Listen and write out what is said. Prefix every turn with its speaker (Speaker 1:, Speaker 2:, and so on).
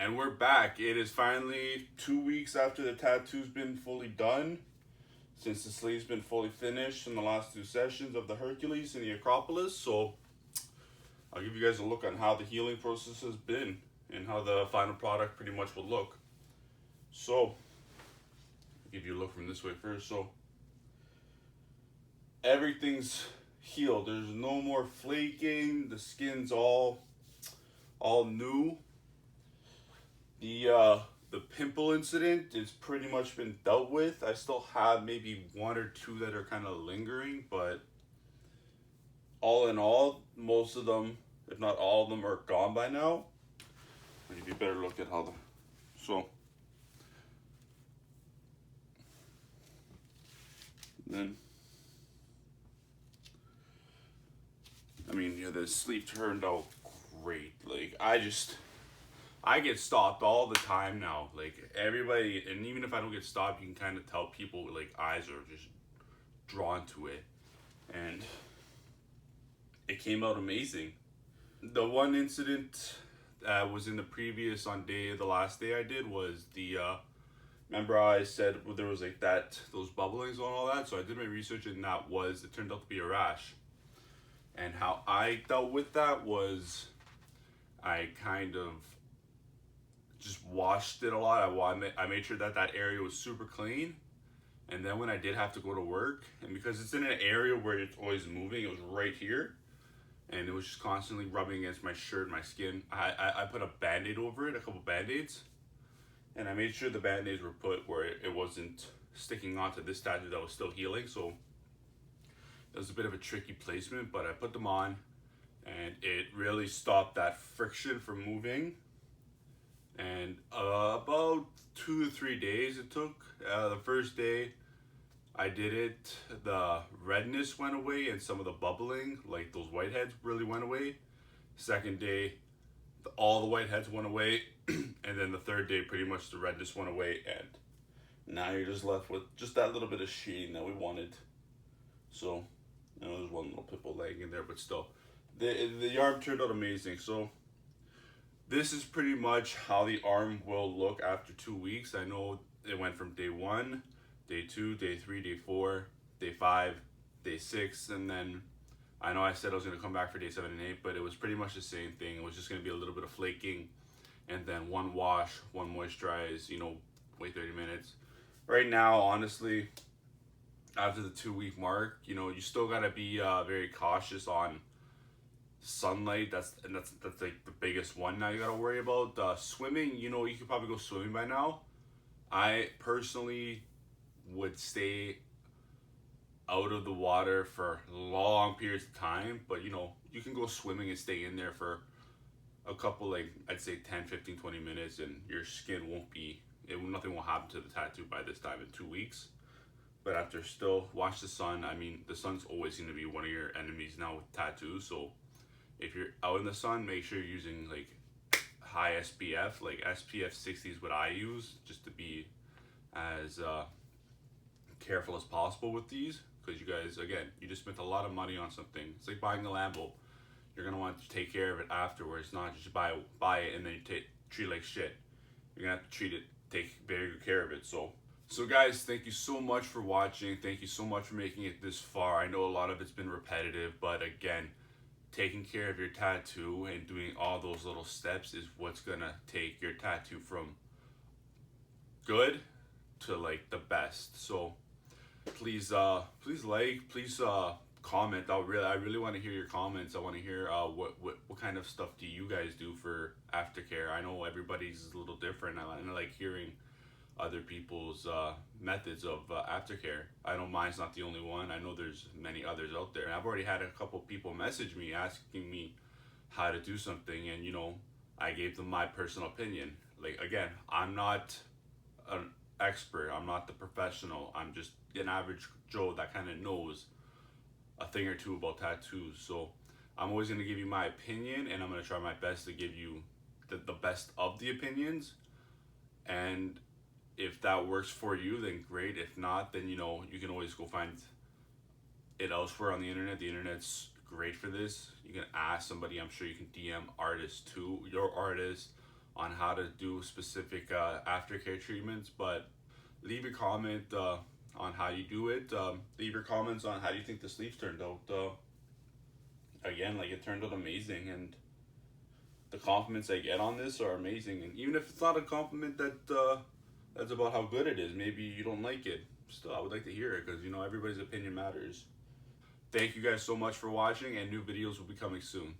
Speaker 1: And we're back. It is finally 2 weeks after the tattoo's been fully done, since the sleeve's been fully finished in the last two sessions of the Hercules and the Acropolis. So I'll give you guys a look on how the healing process has been and how the final product pretty much will look. So I'll give you a look from this way first. So everything's healed. There's no more flaking. The skin's all new. The pimple incident is pretty much been dealt with. I still have maybe one or two that are kind of lingering, but all in all, most of them, if not all of them, are gone by now. I'll give you a better look at how the then I mean, yeah, the sleep turned out great. Like I get stopped all the time now. Like everybody, and even if I don't get stopped, you can kind of tell people like eyes are just drawn to it, and it came out amazing. The one incident that was in the previous on day the last day I did was the remember I said there was like those bubblings and all that. So I did my research and it turned out to be a rash. And how I dealt with that was I kind of just washed it a lot. I made sure that area was super clean. And then when I did have to go to work, and because it's in an area where it's always moving, it was right here. And it was just constantly rubbing against my shirt, my skin. I put a Band-Aid over it, a couple Band-Aids. And I made sure the Band-Aids were put where it wasn't sticking onto this tattoo that was still healing. So it was a bit of a tricky placement, but I put them on and it really stopped that friction from moving. And about 2 to 3 days it took. The first day I did it, the redness went away and some of the bubbling, like those whiteheads, really went away. Second day, all the whiteheads went away. And then the third day, pretty much the redness went away. And now you're just left with just that little bit of sheen that we wanted. So, there's one little pimple laying in there, but still. The arm turned out amazing. So this is pretty much how the arm will look after 2 weeks. I know it went from day 1, day 2, day 3, day 4, day 5, day 6, and then I know I said I was going to come back for day 7 and 8, but it was pretty much the same thing. It was just going to be a little bit of flaking, and then one wash, one moisturize, wait 30 minutes. Right now, honestly, after the 2 week mark, you still got to be very cautious on sunlight. That's like the biggest one now you gotta worry about. Swimming, you could probably go swimming by now. I personally would stay out of the water for long periods of time, but you can go swimming and stay in there for a couple, like I'd say 10, 15, 20 minutes, and your skin nothing will happen to the tattoo by this time in 2 weeks. But after, still watch the sun. I mean, the sun's always going to be one of your enemies now with tattoos. So if you're out in the sun, make sure you're using like high SPF. Like SPF 60 is what I use, just to be as careful as possible with these. Because you guys, again, you just spent a lot of money on something. It's like buying a Lambo. You're going to want to take care of it afterwards, not just buy it and then you treat it like shit. You're going to have to take very good care of it. So guys, thank you so much for watching. Thank you so much for making it this far. I know a lot of it's been repetitive, but again, taking care of your tattoo and doing all those little steps is what's gonna take your tattoo from good to like the best. So please comment. I really want to hear your comments. I want to hear what kind of stuff do you guys do for aftercare. I know everybody's a little different. I like hearing other people's methods of aftercare. I know mine's not the only one. I know there's many others out there. And I've already had a couple people message me asking me how to do something, and I gave them my personal opinion. Like, again, I'm not an expert. I'm not the professional. I'm just an average Joe that kind of knows a thing or two about tattoos. So I'm always going to give you my opinion, and I'm going to try my best to give you the best of the opinions. And if that works for you, then great. If not, then you can always go find it elsewhere on the internet. The internet's great for this. You can ask somebody. I'm sure you can DM artists too, your artist, on how to do specific aftercare treatments, but leave a comment on how you do it. Leave your comments on how do you think the sleeves turned out. Again, like, it turned out amazing, and the compliments I get on this are amazing. And even if it's not a compliment that's about how good it is, maybe you don't like it. Still, I would like to hear it, because everybody's opinion matters. Thank you guys so much for watching, and new videos will be coming soon.